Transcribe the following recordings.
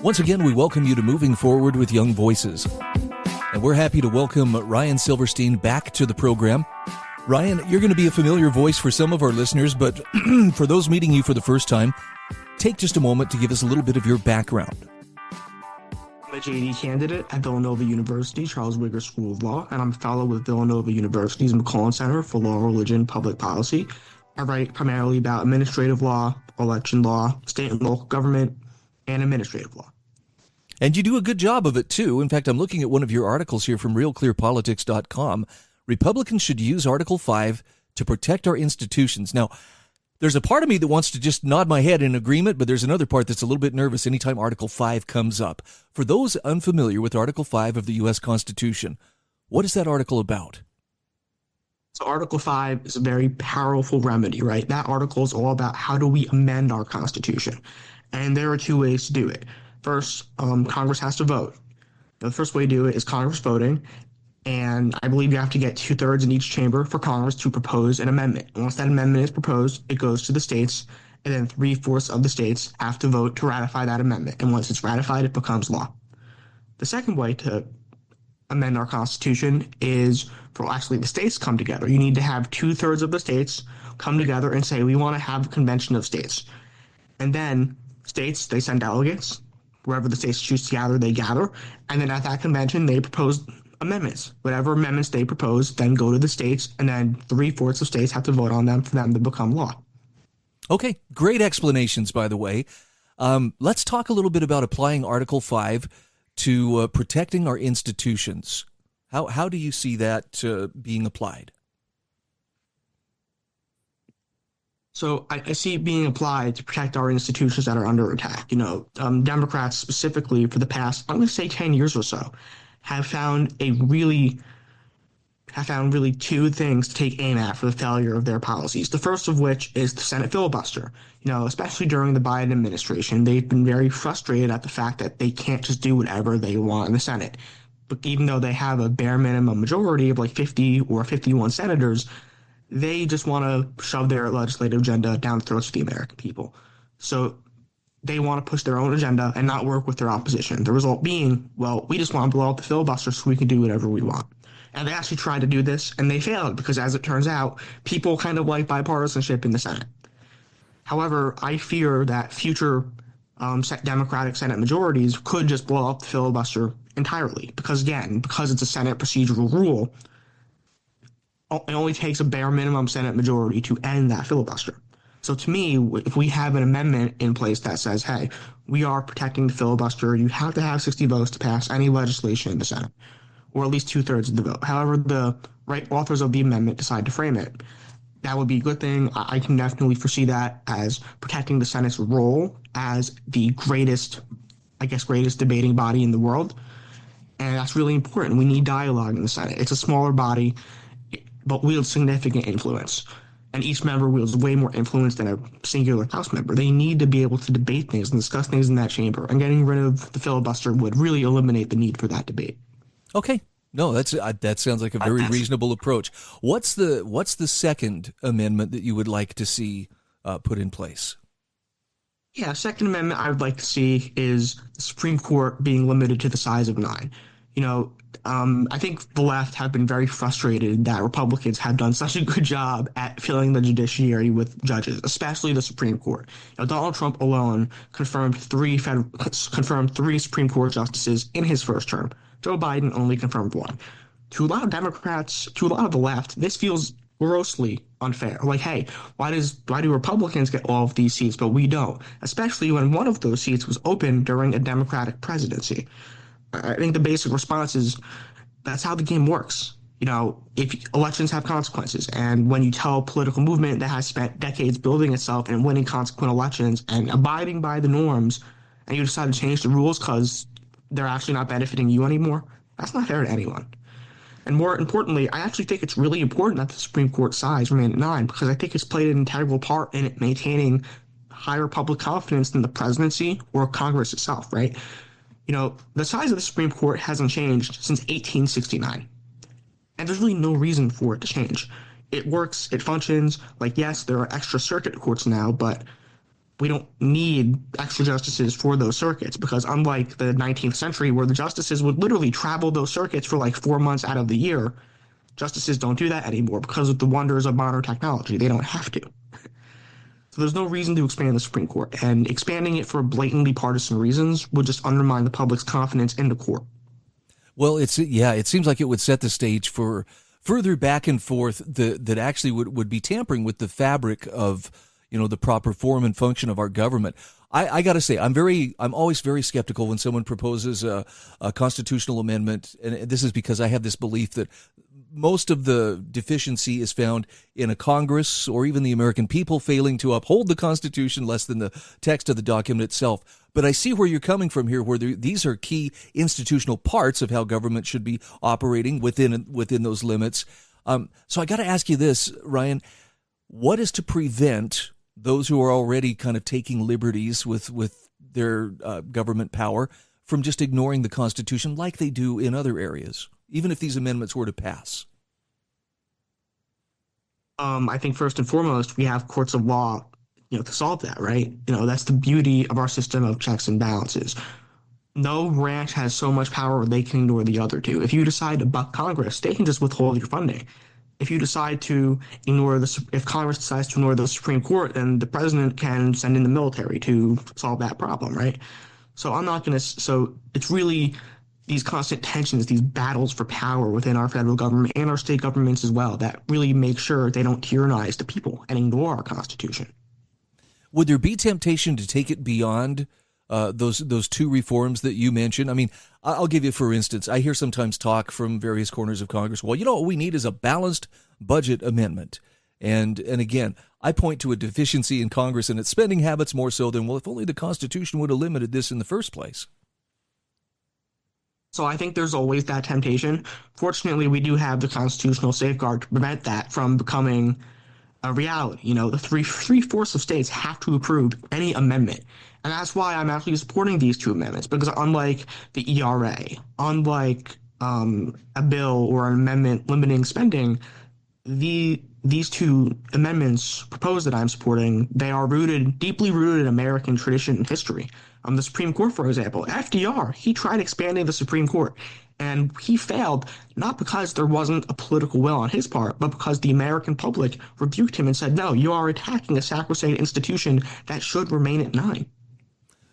Once again, we welcome you to Moving Forward with Young Voices. And we're happy to welcome Ryan Silverstein back to the program. Ryan, you're going to be a familiar voice for some of our listeners, but for those meeting you for the first time, take just a moment to give us a little bit of your background. I'm a JD candidate at Villanova University, Charles Wigger School of Law, and I'm a fellow with Villanova University's McClellan Center for Law, Religion, and Public Policy. I write primarily about administrative law, election law, state and local government, and administrative law. And you do a good job of it, too. In fact, I'm looking at one of your articles here from realclearpolitics.com. Republicans should use Article 5 to protect our institutions. Now, there's a part of me that wants to just nod my head in agreement, but there's another part that's a little bit nervous anytime Article 5 comes up. For those unfamiliar with Article 5 of the U.S. Constitution, what is that article about? So Article 5 is a very powerful remedy, right? That article is all about how do we amend our Constitution. And there are two ways to do it. First, Congress has to vote. The first way to do it is Congress voting. And I believe you have to get 2/3 in each chamber for Congress to propose an amendment. And once that amendment is proposed, it goes to the states, and then 3/4 of the states have to vote to ratify that amendment. And once it's ratified, it becomes law. The second way to amend our Constitution is for actually the states come together. You need to have 2/3 of the states come together and say, we want to have a convention of states. And then states, they send delegates. Wherever the states choose to gather, they gather. And then at that convention, they propose amendments. Whatever amendments they propose then go to the states, and then 3/4 of states have to vote on them for them to become law. Okay, great explanations, by the way. Let's talk a little bit about applying Article 5 to protecting our institutions. How do you see that being applied? So I see it being applied to protect our institutions that are under attack. Democrats specifically for the past, I'm going to say 10 years or so, have found really two things to take aim at for the failure of their policies. The first of which is the Senate filibuster. Especially during the Biden administration, they've been very frustrated at the fact that they can't just do whatever they want in the Senate. But even though they have a bare minimum majority of like 50 or 51 senators, they just want to shove their legislative agenda down the throats of the American people. So they want to push their own agenda and not work with their opposition. The result being, well, we just want to blow up the filibuster so we can do whatever we want. And they actually tried to do this, and they failed because, as it turns out, people kind of like bipartisanship in the Senate. However, I fear that future Democratic Senate majorities could just blow up the filibuster entirely because it's a Senate procedural rule, it only takes a bare minimum Senate majority to end that filibuster. So to me, if we have an amendment in place that says, hey, we are protecting the filibuster, you have to have 60 votes to pass any legislation in the Senate, or at least 2/3 of the vote. However, the right authors of the amendment decide to frame it, that would be a good thing. I can definitely foresee that as protecting the Senate's role as the greatest debating body in the world. And that's really important. We need dialogue in the Senate. It's a smaller body, but wields significant influence. And each member wields way more influence than a singular House member. They need to be able to debate things and discuss things in that chamber. And getting rid of the filibuster would really eliminate the need for that debate. Okay. No, that sounds like a very reasonable approach. What's the second amendment that you would like to see put in place? Yeah, second amendment I would like to see is the Supreme Court being limited to the size of 9. I think the left have been very frustrated that Republicans have done such a good job at filling the judiciary with judges, especially the Supreme Court. Donald Trump alone confirmed three Supreme Court justices in his first term. Joe Biden only confirmed 1. To a lot of Democrats, to a lot of the left, this feels grossly unfair. Like, hey, why do Republicans get all of these seats, but we don't? Especially when one of those seats was open during a Democratic presidency. I think the basic response is that's how the game works. If elections have consequences, and when you tell a political movement that has spent decades building itself and winning consequent elections and abiding by the norms, and you decide to change the rules because they're actually not benefiting you anymore, that's not fair to anyone. And more importantly, I actually think it's really important that the Supreme Court size remain at 9 because I think it's played an integral part in it maintaining higher public confidence than the presidency or Congress itself, right? The size of the Supreme Court hasn't changed since 1869. And there's really no reason for it to change. It works, it functions. Like, yes, there are extra circuit courts now, but we don't need extra justices for those circuits because unlike the 19th century where the justices would literally travel those circuits for like 4 months out of the year, justices don't do that anymore because of the wonders of modern technology. They don't have to. So there's no reason to expand the Supreme Court, and expanding it for blatantly partisan reasons would just undermine the public's confidence in the court. Well, it seems like it would set the stage for further back and forth that actually would be tampering with the fabric of, the proper form and function of our government. I got to say, I'm always very skeptical when someone proposes a constitutional amendment, and this is because I have this belief that most of the deficiency is found in a Congress or even the American people failing to uphold the Constitution less than the text of the document itself. But I see where you're coming from here, where these are key institutional parts of how government should be operating within those limits. So I got to ask you this, Ryan, what is to prevent those who are already kind of taking liberties with their government power from just ignoring the Constitution like they do in other areas, even if these amendments were to pass? I think first and foremost, we have courts of law, to solve that, right? That's the beauty of our system of checks and balances. No branch has so much power they can ignore the other two. If you decide to buck Congress, they can just withhold your funding. If you decide to if Congress decides to ignore the Supreme Court, then the president can send in the military to solve that problem, right? So it's really these constant tensions, these battles for power within our federal government and our state governments as well, that really make sure they don't tyrannize the people and ignore our Constitution. Would there be temptation to take it beyond those two reforms that you mentioned? I mean, I'll give you, for instance, I hear sometimes talk from various corners of Congress, well, what we need is a balanced budget amendment. And again, I point to a deficiency in Congress and its spending habits more so than, well, if only the Constitution would have limited this in the first place. So I think there's always that temptation. Fortunately, we do have the constitutional safeguard to prevent that from becoming a reality. The three-fourths of states have to approve any amendment. And that's why I'm actually supporting these two amendments, because unlike the ERA, unlike a bill or an amendment limiting spending, these two amendments proposed that I'm supporting, they are deeply rooted in American tradition and history. The Supreme Court, for example, FDR, he tried expanding the Supreme Court, and he failed not because there wasn't a political will on his part, but because the American public rebuked him and said, no, you are attacking a sacrosanct institution that should remain at 9.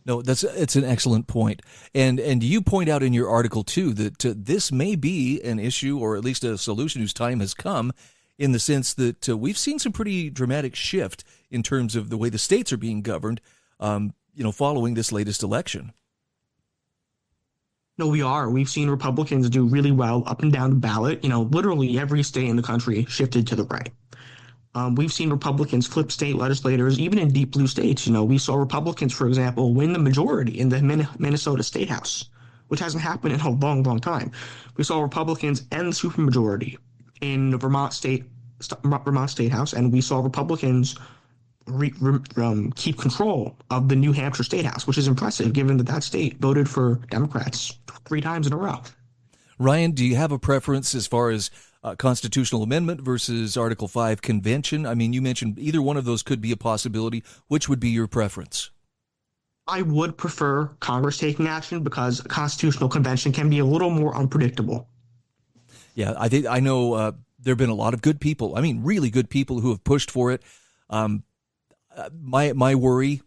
No, it's an excellent point. And you point out in your article, too, that this may be an issue or at least a solution whose time has come, in the sense that we've seen some pretty dramatic shift in terms of the way the states are being governed, following this latest election. No, we are. We've seen Republicans do really well up and down the ballot. Literally every state in the country shifted to the right. We've seen Republicans flip state legislators, even in deep blue states. We saw Republicans, for example, win the majority in the Minnesota State House, which hasn't happened in a long, long time. We saw Republicans end the supermajority in the Vermont State House, and we saw Republicans keep control of the New Hampshire State House, which is impressive given that state voted for Democrats 3 times in a row. Ryan, do you have a preference as far as constitutional amendment versus Article 5 convention? I mean, you mentioned either one of those could be a possibility. Which would be your preference? I would prefer Congress taking action because a constitutional convention can be a little more unpredictable. Yeah, I know there have been a lot of good people. I mean, really good people who have pushed for it. My worry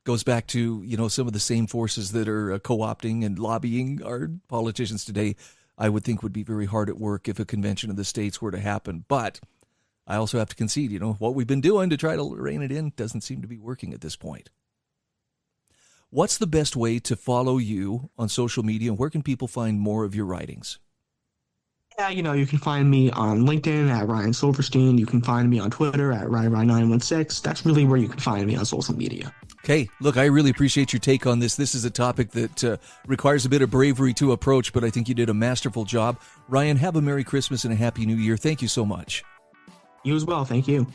goes back to, some of the same forces that are co-opting and lobbying our politicians today. I would think would be very hard at work if a convention of the states were to happen. But I also have to concede, what we've been doing to try to rein it in doesn't seem to be working at this point. What's the best way to follow you on social media, and where can people find more of your writings? Yeah, you can find me on LinkedIn at Ryan Silverstein. You can find me on Twitter at Ryan916. That's really where you can find me on social media. Okay, look, I really appreciate your take on this. This is a topic that requires a bit of bravery to approach, but I think you did a masterful job. Ryan, have a Merry Christmas and a Happy New Year. Thank you so much. You as well. Thank you.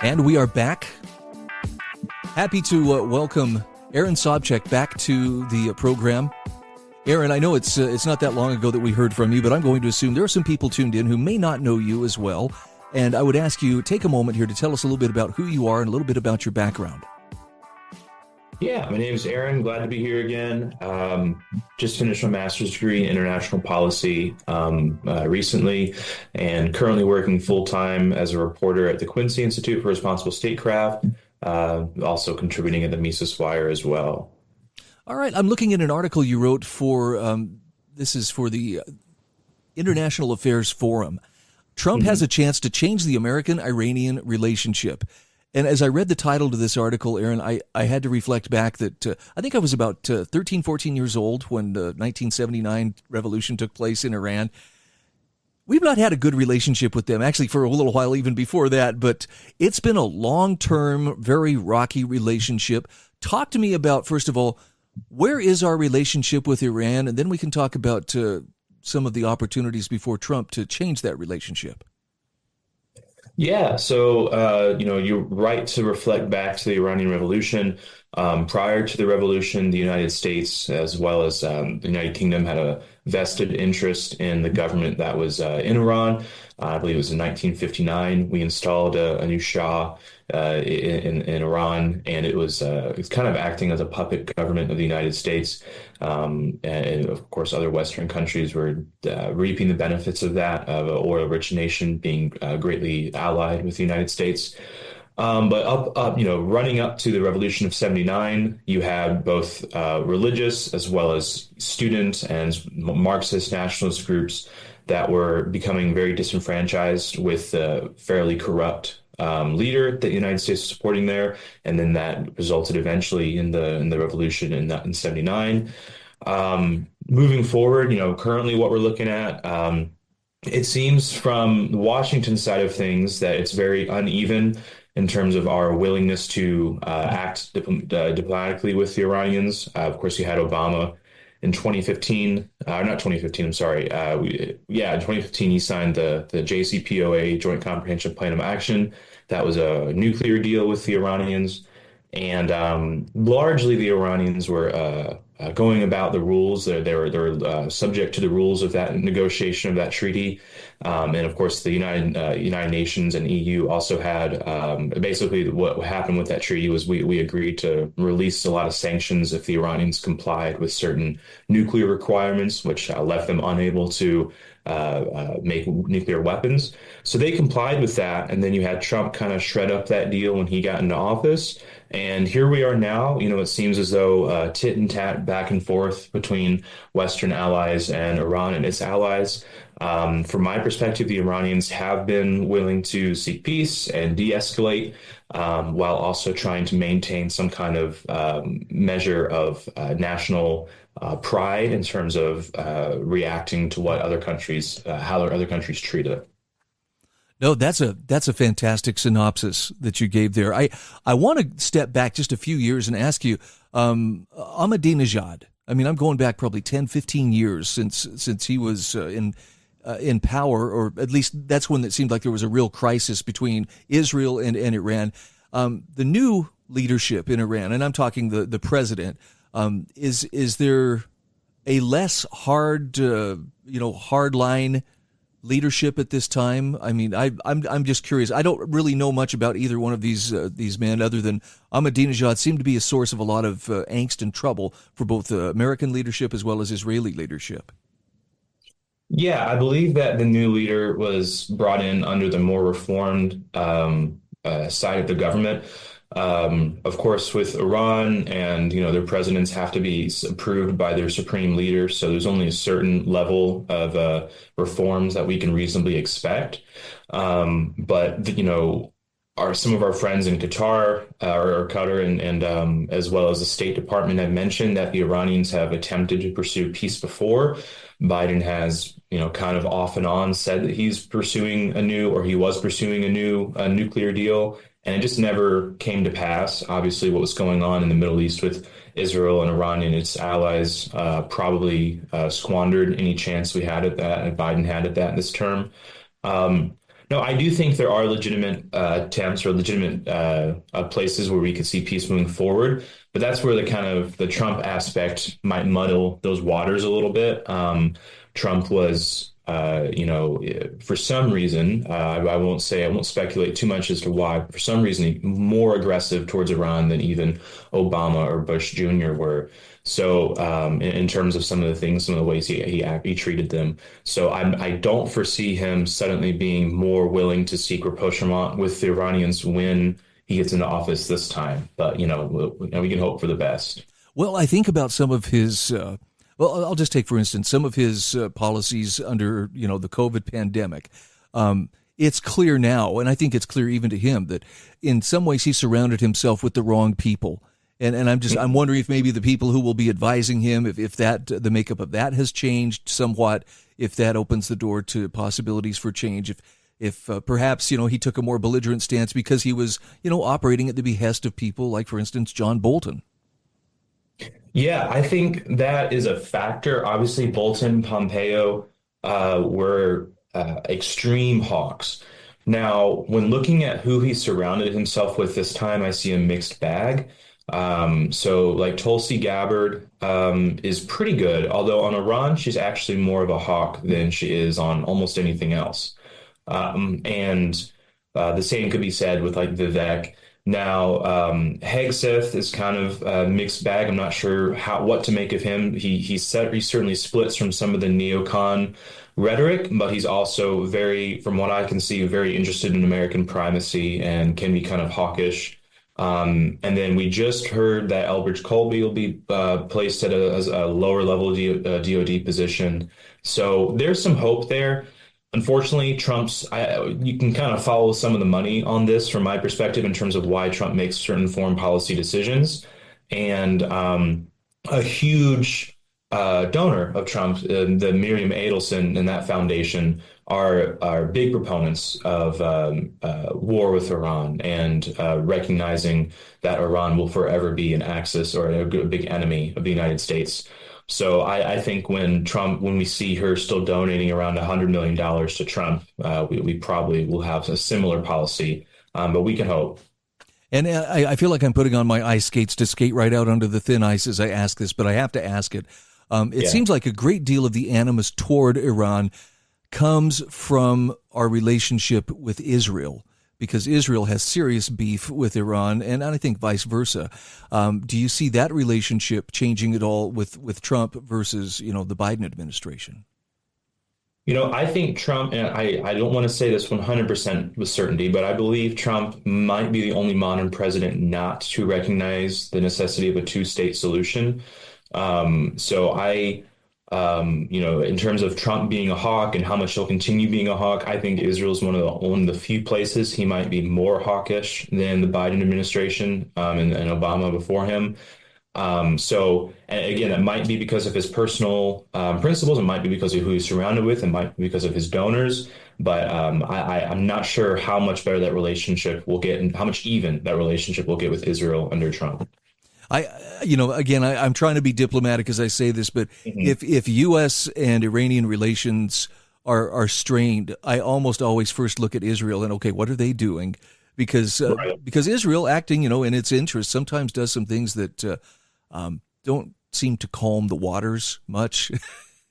And we are back. Happy to welcome Aaron Sobczak back to the program. Aaron, I know it's not that long ago that we heard from you, but I'm going to assume there are some people tuned in who may not know you as well. And I would ask you, take a moment here to tell us a little bit about who you are and a little bit about your background. Yeah, my name is Aaron. Glad to be here again. Just finished my master's degree in international policy recently, and currently working full-time as a reporter at the Quincy Institute for Responsible Statecraft, also contributing at the Mises Wire as well. All right, I'm looking at an article you wrote for, this is for the International Affairs Forum. Trump has a chance to change the American-Iranian relationship. And as I read the title to this article, Aaron, I had to reflect back that I think I was about 13, 14 years old when the 1979 revolution took place in Iran. We've not had a good relationship with them, actually, for a little while even before that, but it's been a long-term, very rocky relationship. Talk to me about, first of all, where is our relationship with Iran? And then we can talk about some of the opportunities before Trump to change that relationship. Yeah, so, you're right to reflect back to the Iranian Revolution. Prior to the revolution, the United States, as well as the United Kingdom, had a vested interest in the government that was in Iran. I believe it was in 1959. We installed a new Shah in Iran, and it's kind of acting as a puppet government of the United States. And of course, other Western countries were reaping the benefits of that, of an oil-rich nation being greatly allied with the United States. But running up to the revolution of 79, you had both religious as well as student and Marxist nationalist groups that were becoming very disenfranchised with the fairly corrupt leader that the United States was supporting there. And then that resulted eventually in the revolution in 79. Moving forward, currently what we're looking at, it seems from the Washington side of things that it's very uneven in terms of our willingness to act diplomatically with the Iranians. Of course, you had Obama in 2015, not 2015, I'm sorry. In 2015, he signed the JCPOA, Joint Comprehensive Plan of Action. That was a nuclear deal with the Iranians. And largely the Iranians were going about the rules. They were subject to the rules of that negotiation of that treaty. And of course, the United Nations and EU also had basically what happened with that treaty was we agreed to release a lot of sanctions if the Iranians complied with certain nuclear requirements, which left them unable to make nuclear weapons. So they complied with that. And then you had Trump kind of shred up that deal when he got into office. And here we are now. It seems as though tit and tat back and forth between Western allies and Iran and its allies. From my perspective, the Iranians have been willing to seek peace and de-escalate while also trying to maintain some kind of measure of national pride in terms of reacting to what other countries, how other countries treat it. No, that's a fantastic synopsis that you gave there. I want to step back just a few years and ask you, Ahmadinejad. I mean, I'm going back probably 10, 15 years since he was in power, or at least that's when it seemed like there was a real crisis between Israel and Iran. The new leadership in Iran, and I'm talking the president, is there a less hardline leadership at this time? I mean, I'm just curious. I don't really know much about either one of these men, other than Ahmadinejad seemed to be a source of a lot of angst and trouble for both American leadership as well as Israeli leadership. Yeah, I believe that the new leader was brought in under the more reformed side of the government. Of course, with Iran and, their presidents have to be approved by their supreme leader. So there's only a certain level of reforms that we can reasonably expect. But some of our friends in Qatar or Qatar and as well as the State Department have mentioned that the Iranians have attempted to pursue peace before. Biden has, kind of off and on said that he was pursuing a new nuclear deal. And it just never came to pass. Obviously, what was going on in the Middle East with Israel and Iran and its allies probably squandered any chance we had at that, and Biden had at that in this term. Now, No, I do think there are legitimate attempts or legitimate places where we could see peace moving forward, but that's where the Trump aspect might muddle those waters a little bit. Trump was, for some reason, I won't speculate too much as to why, but for some reason, more aggressive towards Iran than even Obama or Bush Jr. were. So, in terms of some of the things, some of the ways he treated them. So I don't foresee him suddenly being more willing to seek rapprochement with the Iranians when he gets into office this time. But, we can hope for the best. Well, I think about some of his, I'll just take, for instance, some of his policies under, the COVID pandemic. It's clear now, and I think it's clear even to him, that in some ways he surrounded himself with the wrong people. And I'm wondering if maybe the people who will be advising him, if the makeup of that has changed somewhat, if that opens the door to possibilities for change, if perhaps, he took a more belligerent stance because he was, operating at the behest of people like, for instance, John Bolton. Yeah, I think that is a factor. Obviously, Bolton, Pompeo were extreme hawks. Now, when looking at who he surrounded himself with this time, I see a mixed bag. So like Tulsi Gabbard is pretty good, although on Iran, she's actually more of a hawk than she is on almost anything else. And the same could be said with like Vivek. Now, Hegseth is kind of a mixed bag. I'm not sure what to make of him. He certainly splits from some of the neocon rhetoric, but he's also from what I can see, very interested in American primacy and can be kind of hawkish. And then we just heard that Elbridge Colby will be placed at a lower level DoD position. So there's some hope there. Unfortunately, you can kind of follow some of the money on this from my perspective in terms of why Trump makes certain foreign policy decisions. And a huge donor of Trump, the Miriam Adelson and that foundation, are big proponents of war with Iran and recognizing that Iran will forever be an axis or a big enemy of the United States. So I think when we see her still donating around $100 million to Trump, we probably will have a similar policy, but we can hope. And I feel like I'm putting on my ice skates to skate right out onto the thin ice as I ask this, but I have to ask it. It seems like a great deal of the animus toward Iran comes from our relationship with Israel, because Israel has serious beef with Iran, and I think vice versa. Do you see that relationship changing at all with Trump versus, the Biden administration? I think Trump, and I don't want to say this 100% with certainty, but I believe Trump might be the only modern president not to recognize the necessity of a two-state solution. In terms of Trump being a hawk and how much he'll continue being a hawk, I think Israel is one of the few places he might be more hawkish than the Biden administration and Obama before him. And again, it might be because of his personal principles. It might be because of who he's surrounded with. It might be because of his donors. But I'm not sure how much better that relationship will get and how much even that relationship will get with Israel under Trump. I'm trying to be diplomatic as I say this, but if U.S. and Iranian relations are strained, I almost always first look at Israel and, okay, what are they doing? Because Israel, acting, in its interest, sometimes does some things that don't seem to calm the waters much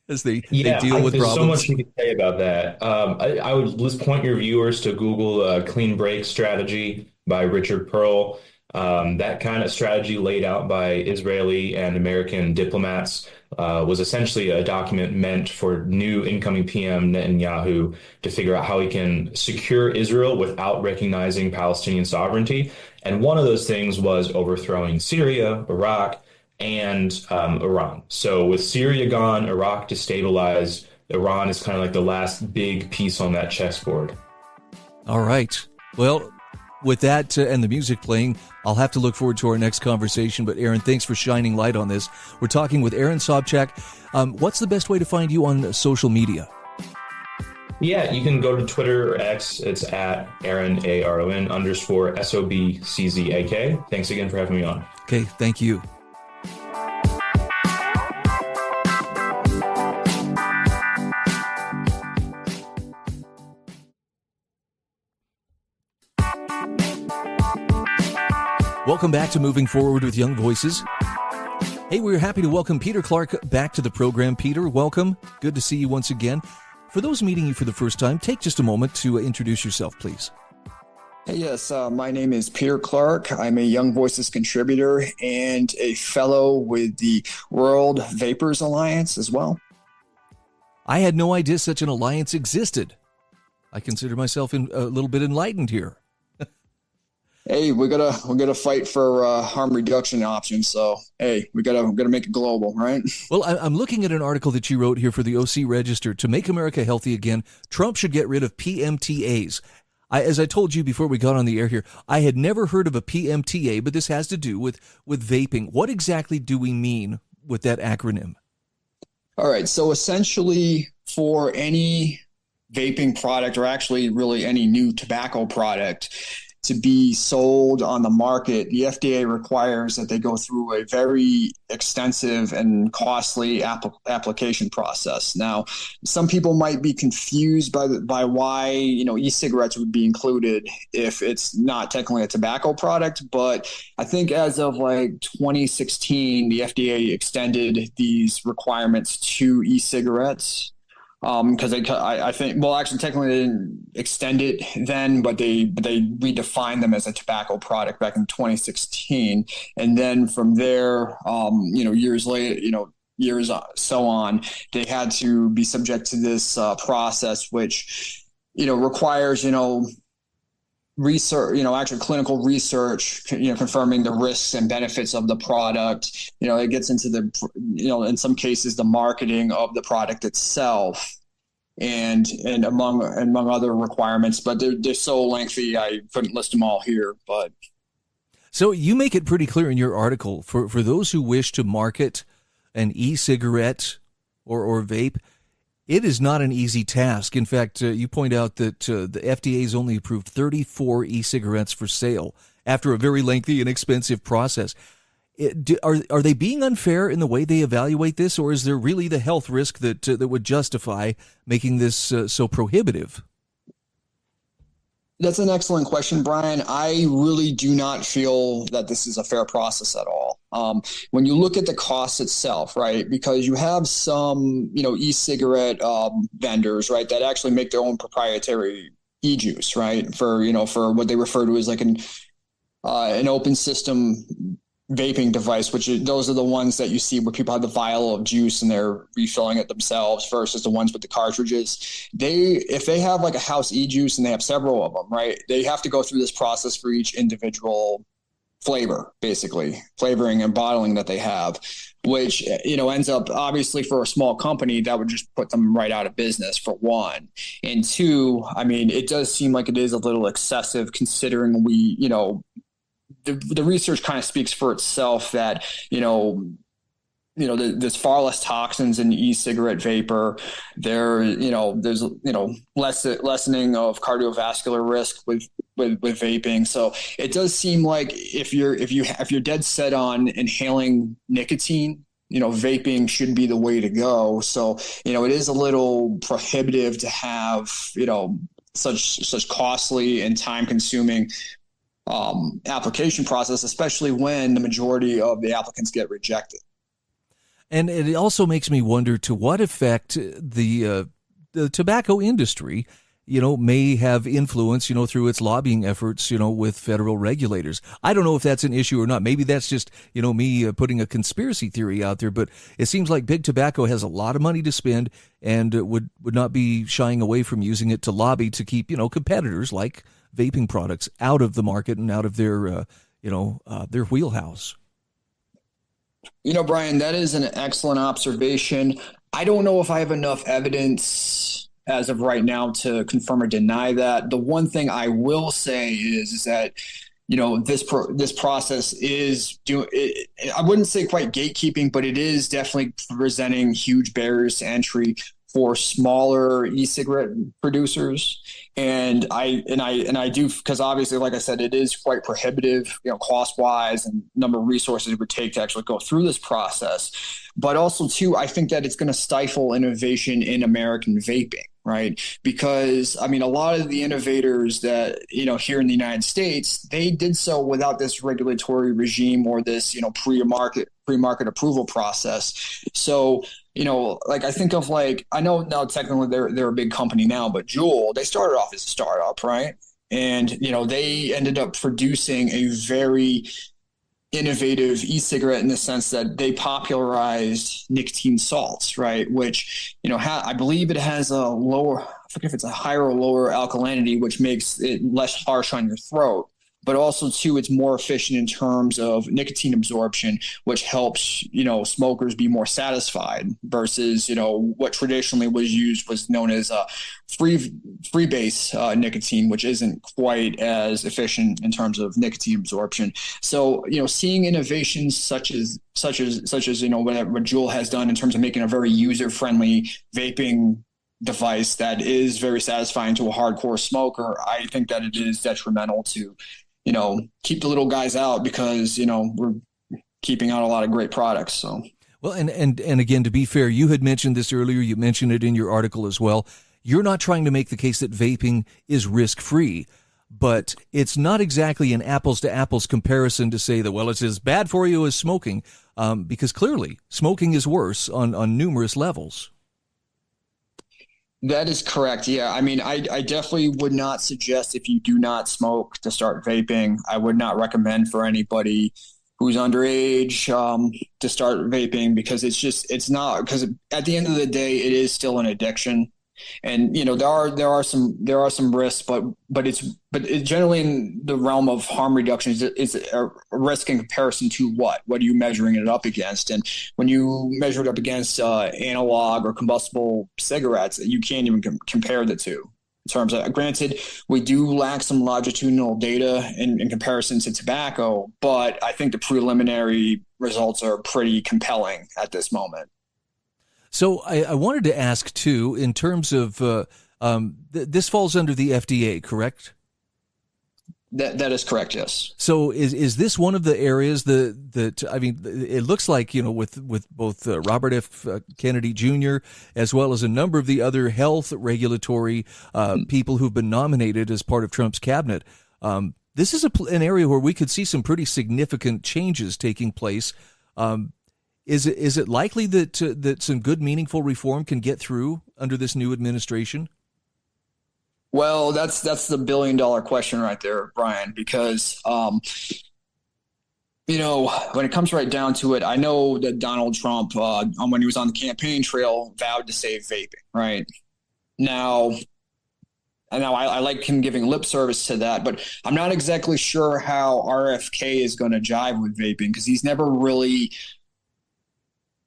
as they deal with problems. There's so much you can say about that. I would just point your viewers to Google Clean Break Strategy by Richard Pearl. That kind of strategy laid out by Israeli and American diplomats was essentially a document meant for new incoming PM Netanyahu to figure out how he can secure Israel without recognizing Palestinian sovereignty. And one of those things was overthrowing Syria, Iraq, and Iran. So with Syria gone, Iraq destabilized, Iran is kind of like the last big piece on that chessboard. All right. Well, with that and the music playing, I'll have to look forward to our next conversation. But Aaron, thanks for shining light on this. We're talking with Aaron Sobczak. What's the best way to find you on social media? Yeah, you can go to Twitter or X. It's at Aaron, ARON_SOBCZAK. Thanks again for having me on. Okay, thank you. Welcome back to Moving Forward with Young Voices. Hey, we're happy to welcome Peter Clark back to the program. Peter, welcome. Good to see you once again. For those meeting you for the first time, take just a moment to introduce yourself, please. Hey, yes, my name is Peter Clark. I'm a Young Voices contributor and a fellow with the World Vapors Alliance as well. I had no idea such an alliance existed. I consider myself a little bit enlightened here. Hey, we're gonna fight for harm reduction options. So hey, we gotta make it global, right? Well, I'm looking at an article that you wrote here for the OC Register. To make America healthy again, Trump should get rid of PMTAs. As I told you before we got on the air here, I had never heard of a PMTA, but this has to do with vaping. What exactly do we mean with that acronym? All right. So essentially, for any vaping product, or actually really any new tobacco product, to be sold on the market, the FDA requires that they go through a very extensive and costly application process. Now, some people might be confused by why e-cigarettes would be included if it's not technically a tobacco product, but I think as of like 2016, the FDA extended these requirements to e-cigarettes. Because I think, well, actually, technically they didn't extend it then, but they redefined them as a tobacco product back in 2016, and then from there, years later, so on, they had to be subject to this process, which requires research, actual clinical research, confirming the risks and benefits of the product. It gets into the, in some cases, the marketing of the product itself, and among other requirements. But they're so lengthy, I couldn't list them all here. But so you make it pretty clear in your article for those who wish to market an e-cigarette or vape, it is not an easy task. In fact, you point out that the FDA has only approved 34 e-cigarettes for sale after a very lengthy and expensive process. Are they being unfair in the way they evaluate this, or is there really the health risk that would justify making this so prohibitive? That's an excellent question, Brian. I really do not feel that this is a fair process at all. When you look at the cost itself, right, because you have some, e-cigarette vendors, right, that actually make their own proprietary e-juice, right, for what they refer to as like an open system vaping device, which those are the ones that you see where people have the vial of juice and they're refilling it themselves versus the ones with the cartridges. If they have like a house e-juice and they have several of them, right, they have to go through this process for each individual flavor, basically flavoring and bottling that they have, which, ends up obviously for a small company that would just put them right out of business, for one. And two, I mean, it does seem like it is a little excessive considering the research kind of speaks for itself that, there's far less toxins in e-cigarette vapor. There's lessening of cardiovascular risk with vaping. So it does seem like if you're dead set on inhaling nicotine, vaping should be the way to go. So, it is a little prohibitive to have, such costly and time consuming application process, especially when the majority of the applicants get rejected. And it also makes me wonder to what effect the tobacco industry, may have influence, through its lobbying efforts, with federal regulators. I don't know if that's an issue or not. Maybe that's just, me putting a conspiracy theory out there, but it seems like big tobacco has a lot of money to spend and would not be shying away from using it to lobby to keep, competitors like vaping products out of the market and out of their wheelhouse. Brian, that is an excellent observation. I don't know if I have enough evidence as of right now to confirm or deny that. The one thing I will say is that, this process is I wouldn't say quite gatekeeping, but it is definitely presenting huge barriers to entry for smaller e-cigarette producers. And I do, because obviously, like I said, it is quite prohibitive, cost wise and number of resources it would take to actually go through this process. But also too, I think that it's going to stifle innovation in American vaping. right? Because, I mean, a lot of the innovators that, here in the United States, they did so without this regulatory regime or this, pre-market approval process. So, like I think of I know now technically they're a big company now, but Juul, they started off as a startup, right? And, they ended up producing a very innovative e-cigarette in the sense that they popularized nicotine salts, right? Which, I believe it has a lower, I forget if it's a higher or lower alkalinity, which makes it less harsh on your throat. But also, too, it's more efficient in terms of nicotine absorption, which helps, smokers be more satisfied versus, what traditionally was known as free base nicotine, which isn't quite as efficient in terms of nicotine absorption. So, seeing innovations such as what Juul has done in terms of making a very user-friendly vaping device that is very satisfying to a hardcore smoker, I think that it is detrimental to keep the little guys out because, we're keeping out a lot of great products. So, well, and again, to be fair, you had mentioned this earlier. You mentioned it in your article as well. You're not trying to make the case that vaping is risk-free, but it's not exactly an apples-to-apples comparison to say that, well, it's as bad for you as smoking, because clearly smoking is worse on numerous levels. That is correct. Yeah. I mean, I definitely would not suggest if you do not smoke to start vaping. I would not recommend for anybody who's underage to start vaping because it's not, because at the end of the day, it is still an addiction. And, there are some risks, but it's generally in the realm of harm reduction is a risk in comparison to what are you measuring it up against? And when you measure it up against analog or combustible cigarettes, you can't even compare the two. In terms of, granted, we do lack some longitudinal data in comparison to tobacco, but I think the preliminary results are pretty compelling at this moment. So I wanted to ask, too, in terms of this falls under the FDA, correct? That is correct, yes. So is this one of the areas that I mean, it looks like, with both Robert F. Kennedy Jr. as well as a number of the other health regulatory people who've been nominated as part of Trump's cabinet, this is an area where we could see some pretty significant changes taking place. Is it likely that some good, meaningful reform can get through under this new administration? Well, that's the $1 billion question right there, Brian, because, when it comes right down to it, I know that Donald Trump, when he was on the campaign trail, vowed to save vaping, right? Now I like him giving lip service to that, but I'm not exactly sure how RFK is going to jive with vaping because he's never really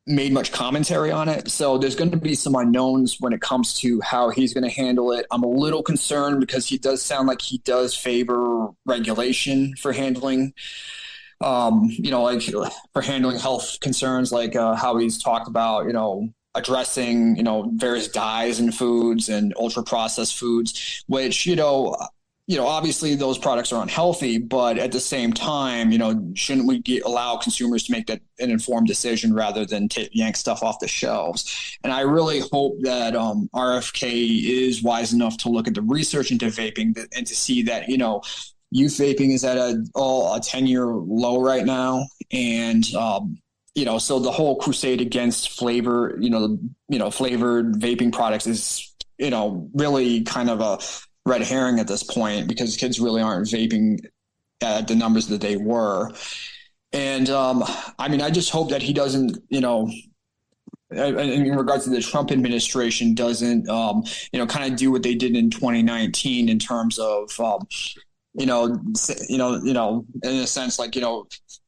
made much commentary on it. So there's going to be some unknowns when it comes to how he's going to handle it. I'm a little concerned because he does sound like he does favor regulation for handling, like for handling health concerns, like how he's talked about, addressing, various dyes in foods and ultra processed foods, which, obviously those products are unhealthy, but at the same time, shouldn't we allow consumers to make that an informed decision rather than yank stuff off the shelves? And I really hope that RFK is wise enough to look at the research into vaping and to see that, youth vaping is at a 10-year low right now. And, so the whole crusade against flavored vaping products is, really kind of a red herring at this point because kids really aren't vaping at the numbers that they were. And I just hope that he doesn't, in regards to the Trump administration, doesn't, kind of do what they did in 2019 in terms of, in a sense, like,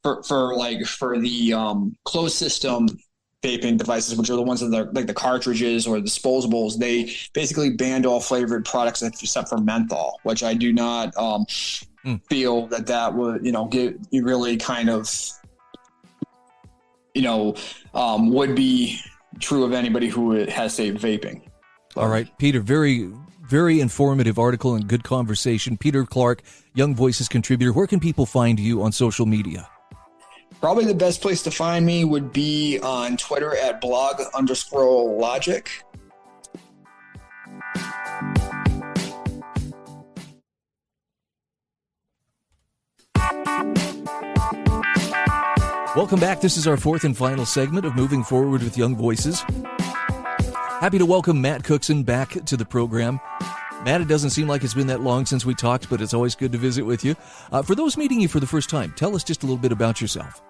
for the closed system vaping devices, which are the ones that are like the cartridges or disposables, they basically banned all flavored products except for menthol, which I do not feel that would, get you really kind of, would be true of anybody who has, say, vaping. All right, Peter, very, very informative article and good conversation. Peter Clark, Young Voices contributor. Where can people find you on social media? Probably the best place to find me would be on Twitter at blog_logic. Welcome back. This is our fourth and final segment of Moving Forward with Young Voices. Happy to welcome Matt Cookson back to the program. Matt, it doesn't seem like it's been that long since we talked, but it's always good to visit with you. For those meeting you for the first time, tell us just a little bit about yourself.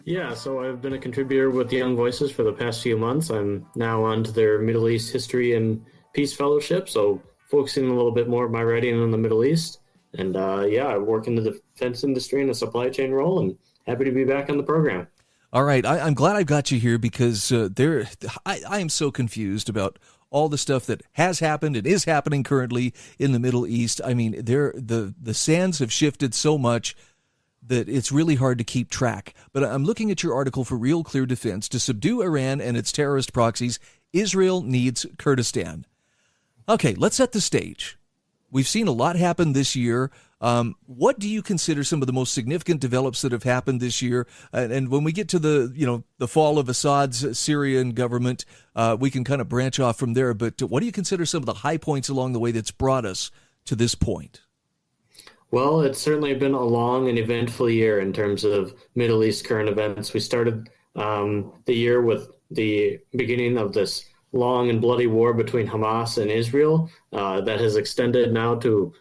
Yeah, so I've been a contributor with the Young Voices for the past few months. I'm now on to their Middle East History and Peace Fellowship, so focusing a little bit more of my writing on the Middle East. And I work in the defense industry in a supply chain role, and happy to be back on the program. All right, I'm glad I've got you here because I am so confused about all the stuff that has happened and is happening currently in the Middle East. I mean, the sands have shifted so much that it's really hard to keep track. But I'm looking at your article for Real Clear Defense. To subdue Iran and its terrorist proxies, Israel needs Kurdistan. Okay, let's set the stage. We've seen a lot happen this year. What do you consider some of the most significant developments that have happened this year? And when we get to the fall of Assad's Syrian government, we can kind of branch off from there. But what do you consider some of the high points along the way that's brought us to this point? Well, it's certainly been a long and eventful year in terms of Middle East current events. We started the year with the beginning of this long and bloody war between Hamas and Israel that has extended now to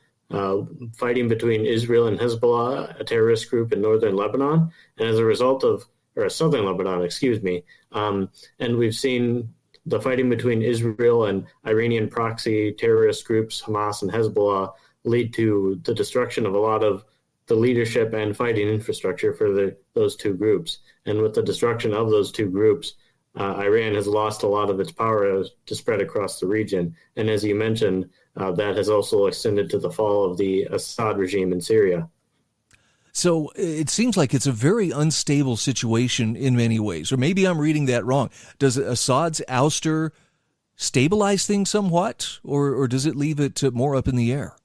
fighting between Israel and Hezbollah, a terrorist group in northern Lebanon, and as a result of, or southern Lebanon, excuse me, and we've seen the fighting between Israel and Iranian proxy terrorist groups, Hamas and Hezbollah, lead to the destruction of a lot of the leadership and fighting infrastructure for those two groups. And with the destruction of those two groups, Iran has lost a lot of its power to spread across the region. And as you mentioned, that has also extended to the fall of the Assad regime in Syria. So it seems like it's a very unstable situation in many ways, or maybe I'm reading that wrong. Does Assad's ouster stabilize things somewhat, or does it leave it more up in the air?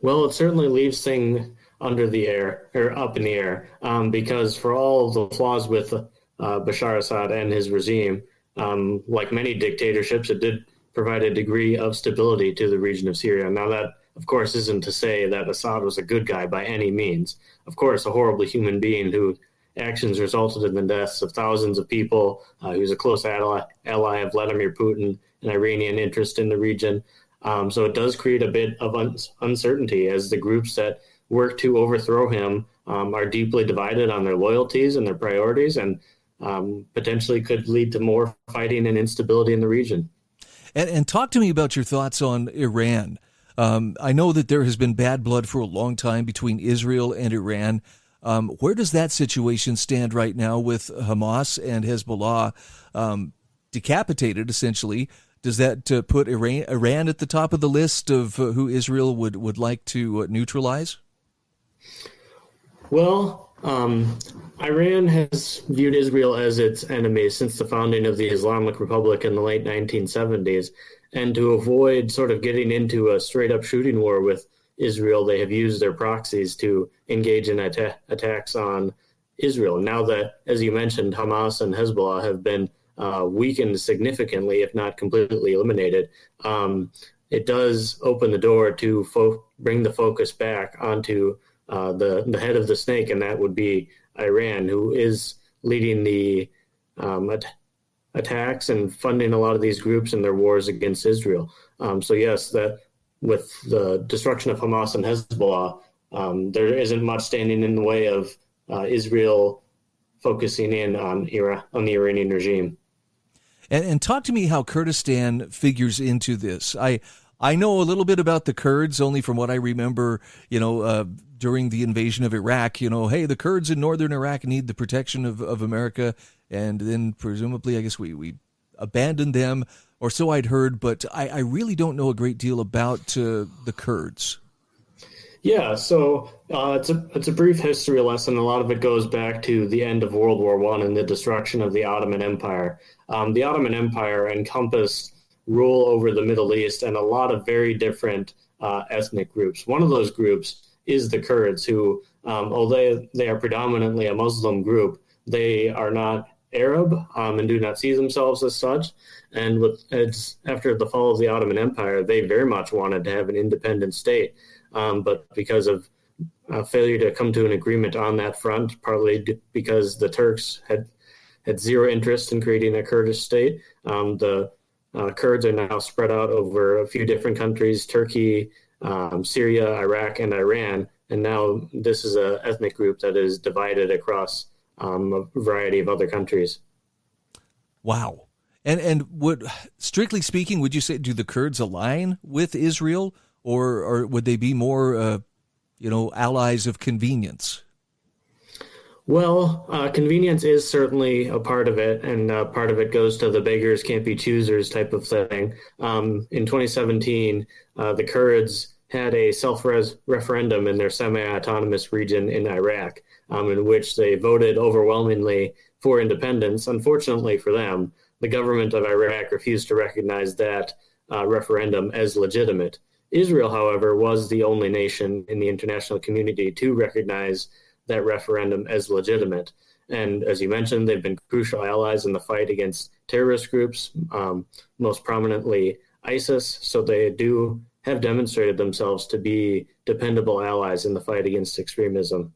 Well, it certainly leaves things under the air, or up in the air, because for all the flaws with Bashar Assad and his regime, like many dictatorships, it did provide a degree of stability to the region of Syria. Now that, of course, isn't to say that Assad was a good guy by any means. Of course, a horrible human being whose actions resulted in the deaths of thousands of people, who's a close ally of Vladimir Putin, an Iranian interest in the region. So it does create a bit of uncertainty as the groups that work to overthrow him are deeply divided on their loyalties and their priorities, and potentially could lead to more fighting and instability in the region. And talk to me about your thoughts on Iran. I know that there has been bad blood for a long time between Israel and Iran. Where does that situation stand right now with Hamas and Hezbollah decapitated, essentially? Does that put Iran at the top of the list of who Israel would like to neutralize? Well, Iran has viewed Israel as its enemy since the founding of the Islamic Republic in the late 1970s. And to avoid sort of getting into a straight-up shooting war with Israel, they have used their proxies to engage in attacks on Israel. Now that, as you mentioned, Hamas and Hezbollah have been weakened significantly, if not completely eliminated, it does open the door to bring the focus back onto the head of the snake, and that would be Iran, who is leading the attacks and funding a lot of these groups in their wars against Israel. So yes, that with the destruction of Hamas and Hezbollah, there isn't much standing in the way of Israel focusing in on the Iranian regime. And talk to me how Kurdistan figures into this. I know a little bit about the Kurds, only from what I remember, during the invasion of Iraq, hey, the Kurds in northern Iraq need the protection of America, and then presumably, I guess we abandoned them, or so I'd heard, but I really don't know a great deal about the Kurds. Yeah, so it's a brief history lesson. A lot of it goes back to the end of World War I and the destruction of the Ottoman Empire. The Ottoman Empire encompassed rule over the Middle East and a lot of very different ethnic groups. One of those groups is the Kurds, who, although they are predominantly a Muslim group, they are not Arab and do not see themselves as such. And after the fall of the Ottoman Empire, they very much wanted to have an independent state. But because of failure to come to an agreement on that front, partly because the Turks had zero interest in creating a Kurdish state. The Kurds are now spread out over a few different countries: Turkey, Syria, Iraq, and Iran. And now this is an ethnic group that is divided across a variety of other countries. Wow. And would, strictly speaking, would you say, do the Kurds align with Israel, or would they be more, allies of convenience? Well, convenience is certainly a part of it, and part of it goes to the beggars can't be choosers type of thing. In 2017, the Kurds had a self-referendum in their semi-autonomous region in Iraq, in which they voted overwhelmingly for independence. Unfortunately for them, the government of Iraq refused to recognize that referendum as legitimate. Israel, however, was the only nation in the international community to recognize that referendum as legitimate. And as you mentioned, they've been crucial allies in the fight against terrorist groups, most prominently ISIS. So they do have demonstrated themselves to be dependable allies in the fight against extremism.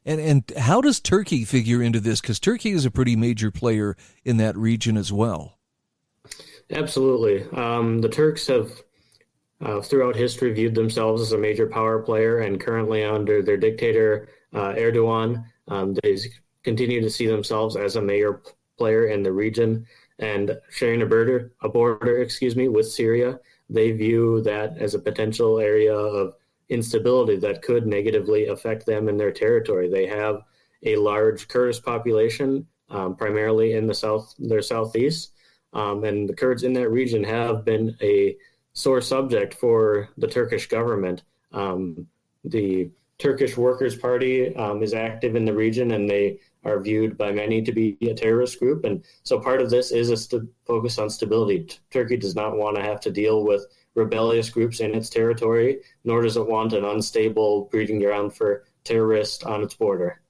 And how does Turkey figure into this? Because Turkey is a pretty major player in that region as well. Absolutely. The Turks have, throughout history, viewed themselves as a major power player, and currently under their dictator, Erdogan, they continue to see themselves as a major player in the region, and sharing a border with Syria. They view that as a potential area of instability that could negatively affect them in their territory. They have a large Kurdish population, primarily in their southeast, and the Kurds in that region have been a sore subject for the Turkish government. The Turkish Workers' Party is active in the region, and they are viewed by many to be a terrorist group. And so part of this is a focus on stability. Turkey does not want to have to deal with rebellious groups in its territory, nor does it want an unstable breeding ground for terrorists on its border.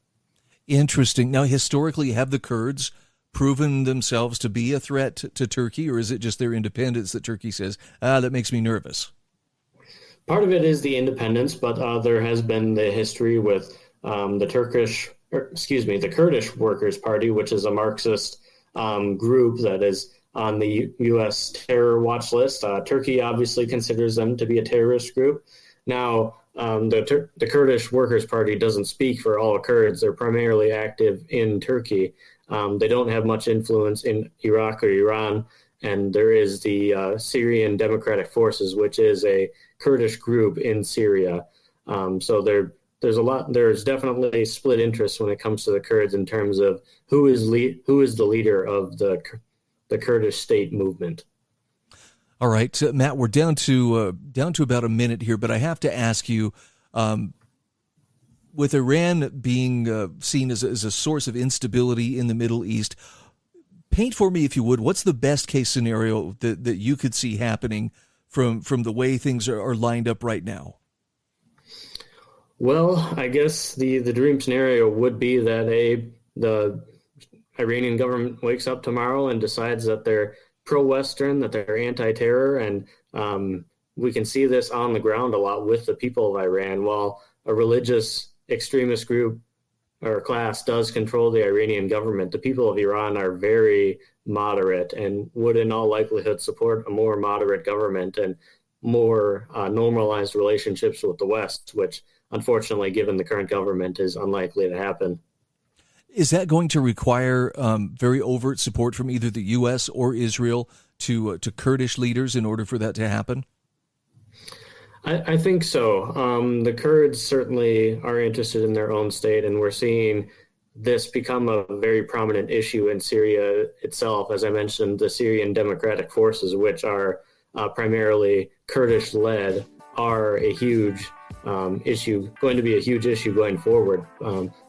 Interesting. Now, historically, have the Kurds proven themselves to be a threat to Turkey, or is it just their independence that Turkey says, that makes me nervous? Part of it is the independence, but there has been the history with the Kurdish Workers' Party, which is a Marxist group that is on the U.S. terror watch list. Turkey obviously considers them to be a terrorist group. Now, the Kurdish Workers' Party doesn't speak for all Kurds. They're primarily active in Turkey. They don't have much influence in Iraq or Iran. And there is the Syrian Democratic Forces, which is a Kurdish group in Syria. So there's definitely split interest when it comes to the Kurds in terms of who is the leader of the Kurdish state movement. All right, Matt, we're down to about a minute here, but I have to ask you, with Iran being seen as a source of instability in the Middle East, paint for me, if you would, what's the best case scenario that you could see happening from the way things are lined up right now? Well, I guess the dream scenario would be that the Iranian government wakes up tomorrow and decides that they're pro-Western, that they're anti-terror, and we can see this on the ground a lot with the people of Iran. While a religious extremist group or class does control the Iranian government, the people of Iran are very moderate and would in all likelihood support a more moderate government and more normalized relationships with the West, which unfortunately, given the current government, is unlikely to happen. Is that going to require very overt support from either the U.S. or Israel to Kurdish leaders in order for that to happen? I think so. The Kurds certainly are interested in their own state, and we're seeing this become a very prominent issue in Syria itself. As I mentioned, the Syrian Democratic Forces, which are primarily Kurdish-led, are a huge issue, going to be a huge issue going forward,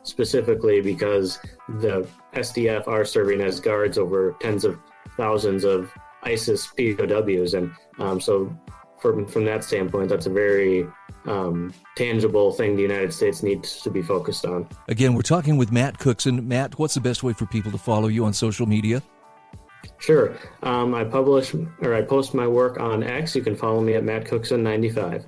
specifically because the SDF are serving as guards over tens of thousands of ISIS POWs. And so from that standpoint, that's a very tangible thing the United States needs to be focused on. Again, we're talking with Matt Cookson. Matt, what's the best way for people to follow you on social media? Sure. I post my work on X. You can follow me at Matt Cookson 95.